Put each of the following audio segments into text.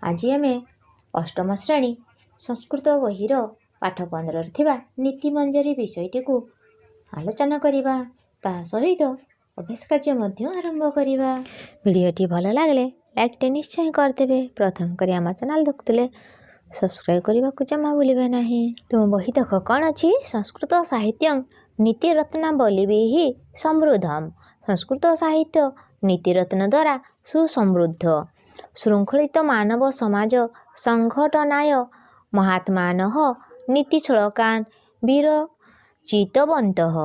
आज आमे अष्टम श्रेणी संस्कृत बहिर पाठ 15 थिबा नीति मंजरी विषयटी को आलोचना करिबा। ता सहित अभ्यास कार्य मध्य आरंभ करिबा। वीडियोटी भल लागले लाइक टे निश्चय करदेबे। प्रथम करी आम चैनल देखुले सब्सक्राइब करने को जमा भूलिबे नहीं। तुम बही देख कौन अच्छी संस्कृत साहित्य नीति रत्नावली ही समृद्धम। संस्कृत साहित्य नीति रत्न द्वारा सुसमृद्ध शृंखलित मानव समाज संघटनाय महात्मानः नीतिछलकान विरचितवन्तः।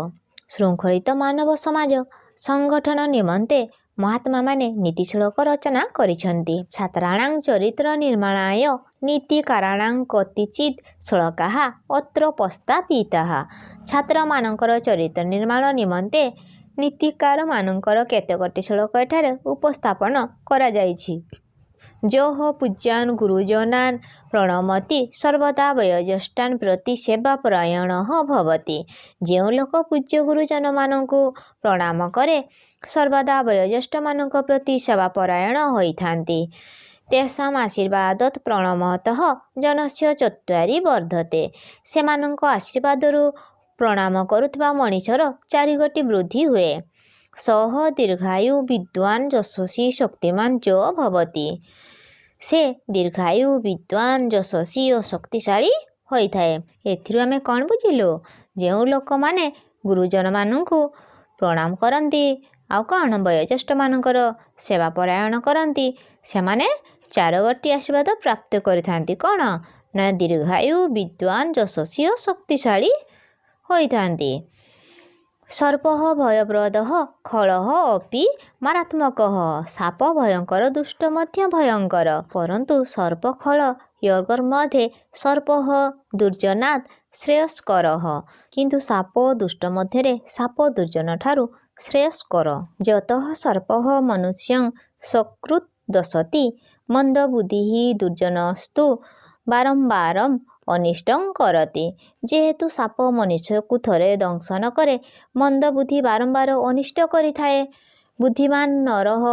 शृंखलित मानव समाज संगठन निमंते महात्मा माने नीतिछलक रचना करिछन्ति। छात्राणां चरित्र निर्माणाय नीतिकाराणां कतिचित् छलकाः अत्र प्रस्तापिताः। छात्र मानकर चरित्र निर्माण निमंते नीतिकार मानकर केतेकटी छलक एठारे उपस्थापन करा जाइछि। जोह पूज्यान् गुरुजनान् प्रणमति सर्वदा वयोज्येष्ठान् प्रति सेवापरायणः भवति। जो लोक पूज्य गुरुजन मानंकु प्रणाम करे सर्वदा वयोज्येष्ठ मानंक प्रति सेवापरायण होइथान्ति। तेषाम् आशीर्वादत् प्रणमतः जनस्य चत्वारि वर्धते। सेमानंक आशीर्वादरु प्रणाम करुଥିବା मଣିषर 4 गोटी वृद्धि हुए। सह दीर्घायु विद्वान् यशस्वी शक्तिमान जो भवति। से दीर्घायु विद्वान यशस्वी और शक्तिशाली होइथाए। एथिरु आमे कौन बुझिलु? जो लोक माने गुरुजन मानंकु प्रणाम करंती आउ कौन वयोज्येष्ठ मानकर सेवा परायण करंती सेमाने 4 गोटी आशीर्वाद प्राप्त करिथांती। कौन ना दीर्घायु विद्वान यशस्वी और शक्तिशाली होइथांती। सर्पः भयप्रदः खलः अपि मारात्मकः। साप भयंकर दुष्ट मध्य भयंकर परंतु सर्प खल यर्गर मध्ये सर्पः दुर्जनात् श्रेयस्करः। किंतु साप दुष्ट मध्य साप दुर्जन ठारू श्रेयस्कर। जतः सर्पः मनुष्यं सकृत् दशति मंद बुद्धि दुर्जनस्तु बारंबारम अनिष्टं करति। जेहेतु साप मनुष्य को थरे दंशन करे मंद बुद्धि बारंबार अनिष्ट करिथाए। बुद्धिमान नरः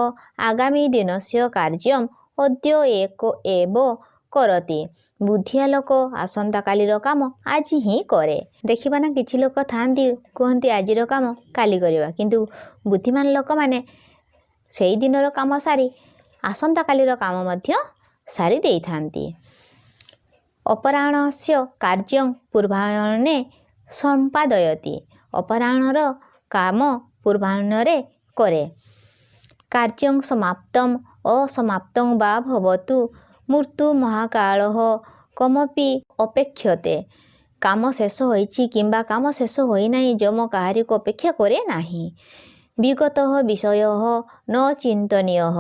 आगामी दिनस्य कार्यम अद्य एक एव करति। बुद्धिया लोक आसंता कालीर काम आज ही करे। देखिबा ना किछि लोक थांती कहंती आजिर काम काली करिबा किंतु बुद्धिमान लोक माने सेई दिनर काम सारी आसंता कालीर काम मध्य सारी देई थांती। अपराह्नस्य कार्यं पूर्वाह्ने संपादयति। अपराह्नर काम पूर्वाह्नरे करे। कार्यं समाप्तं असमाप्तं वा भवतु मृत्यु महाकालः कमपि अपेक्षते। काम शेष होइछि किंबा काम शेष होई नाही जम काहारी को अपेक्षा करे नाही। विगतः विषयः न चिंतनीयः।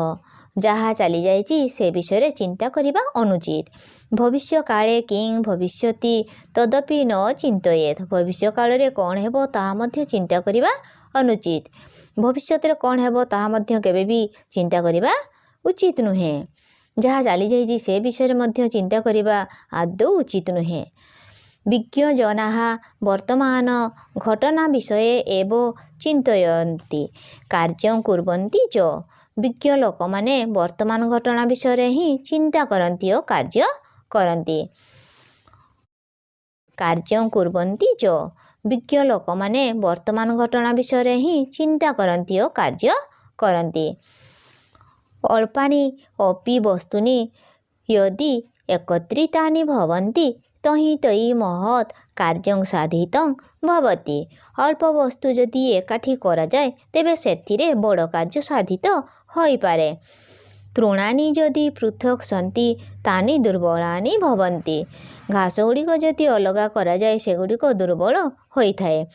जहाँ चली जाइछि से विषय चिंता करिबा अनुचित। भविष्य काले किं भविष्यति तदपि न चिंतयेत। भविष्य काल रे कौन हेबो ताहा मध्य चिंता करिबा अनुचित। भविष्यत रे कौन हेबो ताहा मध्य केबे भी चिंता करिबा उचित नुहे। जहाँ चली जाइछि से विषय मध्य चिंता करिबा आदौ उचित नुहे। विज्ञ जनाः वर्तमान घटना विषये एव चिंतयन्ति कार्यं कुर्वन्ति च। विज्ञ लोक माने वर्तमान घटना विषय ही चिंता करती और कार्य करती। कार्यं कुर्वन्ति च। विज्ञ लोक माने वर्तमान घटना विषय ही चिंता करती और कार्य करती। अल्पानि अपि वस्तुनि यदि एकत्रितानि भवन्ति तहि तयि महत् कार्यं साधितं भवति। अल्प वस्तु यदि एकाठी करा जाए तेबे सेथिरे बड़ कार्य साधित होई पारे। तृणानि यदि पृथक सन्ति तानि दुर्बलानि भवन्ति। घास गुड़िक यदि अलगा करा जाए सेगुड़िक दुर्बल होइथाए।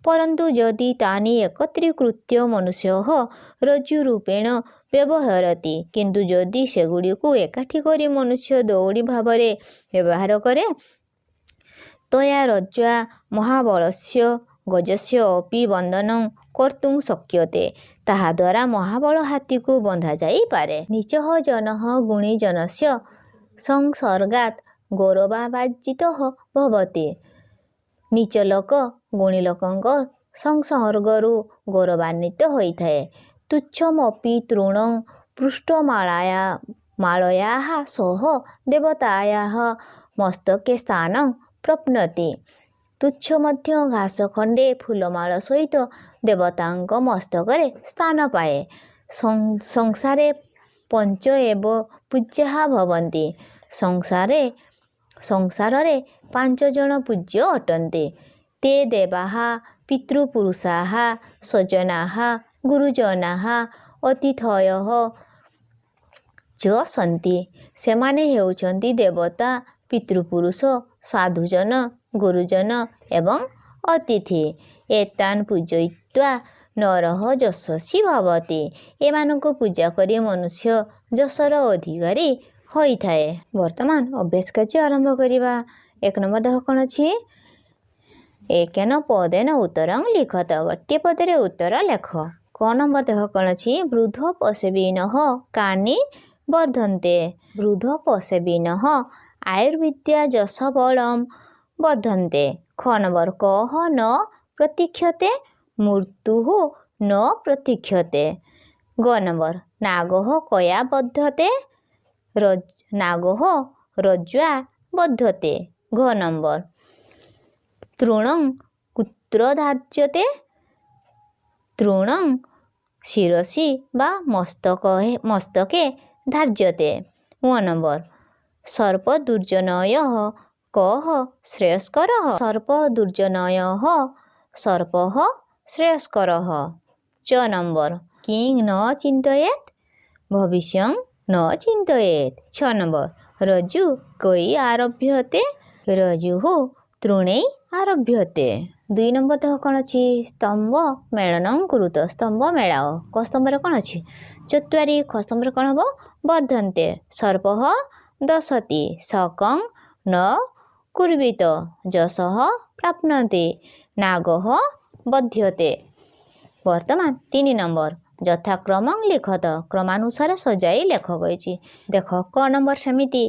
परंतु यदि तानि एकत्रीकृत्य मनुष्यः रज्जुरूपेण व्यवहरति किंतु यदि सेगुड़िक एकाठी करी मनुष्य दौड़ी भावरे व्यवहार करे तया रज्ज्वा महाबलस्य गजस्य अपि बंधनं कर्तुं शक्यते। ताहा द्वारा महाबल हाथी को बंधा जाई पारे। नीचः जनः गुणी जनस्य संसर्गात् गौरवाभाजितः भवति। नीच लोक गुणी लोकंक संसर्गरु गौरवान्वित होइथाए। तुच्छमपि तृणं पृष्ठमालाया मालयाः सह देवतायाः मस्तके स्थानं प्राप्नोति। तुच्छ मध्य घास खंडे फूलमाल सहित देवतांक मस्तकरे स्थान पाए। संसारे पंच एव पूज्या भवन्ति। संसारे 5 जन पूज्य अटन्ते। ते देवाः पितृपुरुषाः स्वजनाः गुरुजनाः अतिथयः च सन्ति। सेमाने हेउछन्ति देवता पितृपुरुष साधुजन गुरुजन एवं अतिथि। एतान् पूजयित्वा नरः यशस्वी भवति। एमानंको पूजा करी मनुष्य यशर अधिकारी होइथाए। वर्तमान अभ्यास कार्य आरंभ करिबा। 1 नंबर देख कोन अछि एकेन पदेन उत्तरं लिखत। गोटे पदरे उत्तर लेख। क नंबर देख कोन अछि वृद्ध पशविनः कानि वर्धन्ते। वृद्ध पशविनः आयुर्विद्या यश बलं वर्धन्ते। ख नंबर कः न प्रतीक्षते मृत्युः न प्रतीक्षते। ग नंबर नागः कया बध्यते नागः रज्ज्वा बध्यते। घ नंबर तृणं कुत्र धार्यते तृणं शिरसि वा मस्तके धार्यते। व नंबर सर्प दुर्जनयः कः श्रेयस्करः सर्प दुर्जनयः सर्पः श्रेयस्करः। च नंबर किं न चिन्तयेत् भविष्यं न चिन्तयेत्। 6 नंबर रज्जु कै आरभ्यते रज्जुः तृणै आरभ्यते। 2 नंबर देख कोन अछि स्तंभ मेलनं कुरुत। स्तंभ मेलाओ। क स्तंभरे कोन अछि चत्वारि। ख स्तंभरे कोन हबो वर्धन्ते। सर्पः दशति सकं न कुर्वीत यशः प्राप्नोति नागः बध्यते। वर्तमान 3 नंबर यथाक्रमं लिखत। क्रमानुसार सजाई लेख गइछि। देख क नंबर सेमिति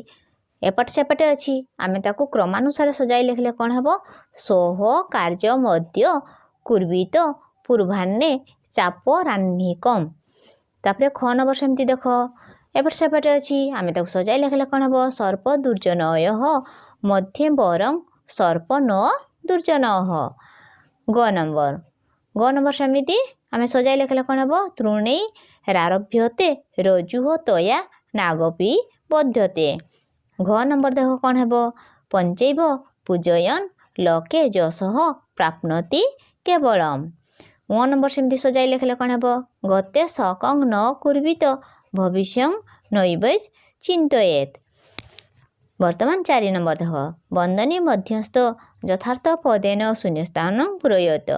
एपट सेपटे अछि आमे ताकू क्रमानुसार सजाई लिखले कोन हबो सोह कार्य मध्य कुर्वीत पूर्वाह्ने चापराह्निकम्। तापरे ख नंबर सेमिति देख एपट सेपटे अछि आमे ताकू सजाई लिखले कोन हबो सर्प दुर्जनयः मध्ये वरं सर्प न दुर्जनः। ग नंबर सेमिति आमे सजाई लिखले कोन हबो तृणै आरभ्यते रज्जुः तया नागपि बध्यते। घ नंबर देख कोन हबो पंचैव पूजयन् लोके यशः प्राप्नोति केवलम्। व नंबर सेमिति सजाई लिखले कोन हबो गते सकं न कुर्वीत भविष्यं नैवैष चिन्तयेत्। वर्तमान 4 नंबर देख बंदनी मध्यस्थ यथार्थ पदेन शून्यस्थानं पूरयत।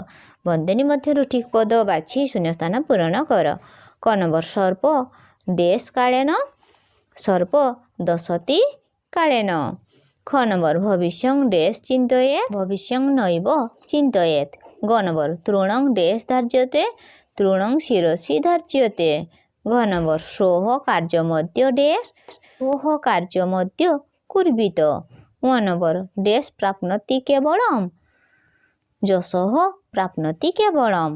बंदनी मध्यरु ठीक पद बाछि शून्यस्थान पूरण कर। क नंबर सर्प देश कालेन सर्प दशति कालेन। ख नंबर भविष्यं देश चिन्तयेत् भविष्यं नैव चिन्तयेत्। ग नंबर तृणं देश धार्यते तृणं शिरसि धार्यते। घ नंबर सोह कार्यमध्य देश सोह कार्यमध्य कुर्वीत। व नंबर देश प्राप्नोति केवलम् यशः प्राप्नोति केवलम्।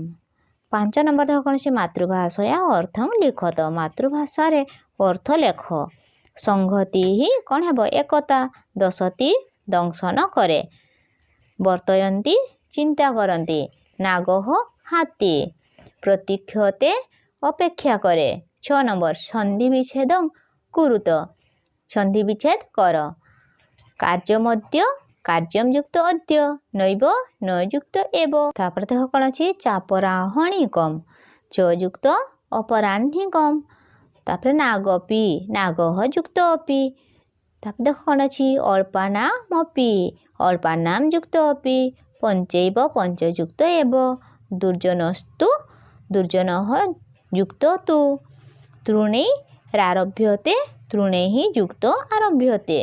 5 नंबर देख कोन मातृभाषया अर्थं लिखत। मातृभाषा रे अर्थ लेख। संहति ही कोन हेबो एकता दशति दंशन करे वर्तयन्ति चिंता करन्ति नागः हाथी प्रतीक्षते अपेक्षा करे। 6 नंबर संधि विच्छेदं कुरुत संधि विच्छेद कर। कार्य मध्य कार्यं युक्त अद्य नैव न युक्त एव। तापर देख कोन अछि चापराह्निकम् च युक्त अपराह्निकम्। तापर नागपि नागः युक्त अपि। तापर देख कोन अछि अल्पानामपि अल्पानां युक्त अपि। पंचैव पंच युक्त एव। दुर्जनस्तु दुर्जनः युक्त तु। तृणै आरभ्यते तृणैः युक्त आरभ्यते।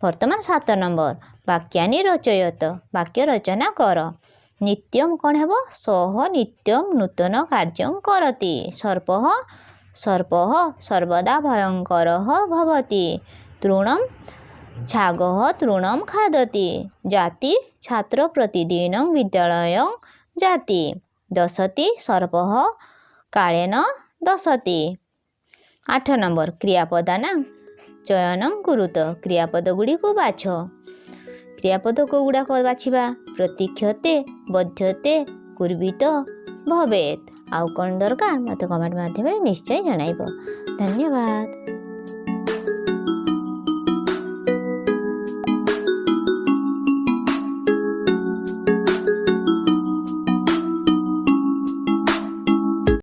वर्तमान 7 नंबर वाक्यानि रचयत। वाक्य रचना कर। नित्यं कोन हेबो सह नित्यं नूतन कार्यं करति। सर्पः सर्वदा भयंकरः भवति। तृणं छागः तृणं खादति। जाति छात्र प्रतिदिनं विद्यालयं जाति। दशति सर्पः कालेन दशति। 8 नंबर क्रियापदानां चयनं कुरुत क्रियापद गुड़िक बाछ। क्रियापद को गुड़ाक बाछिबा प्रतीक्षते बध्यते कुर्वित भवेत आउ कौन दरकार मत कमेंट माध्यम निश्चय जनाइब। धन्यवाद।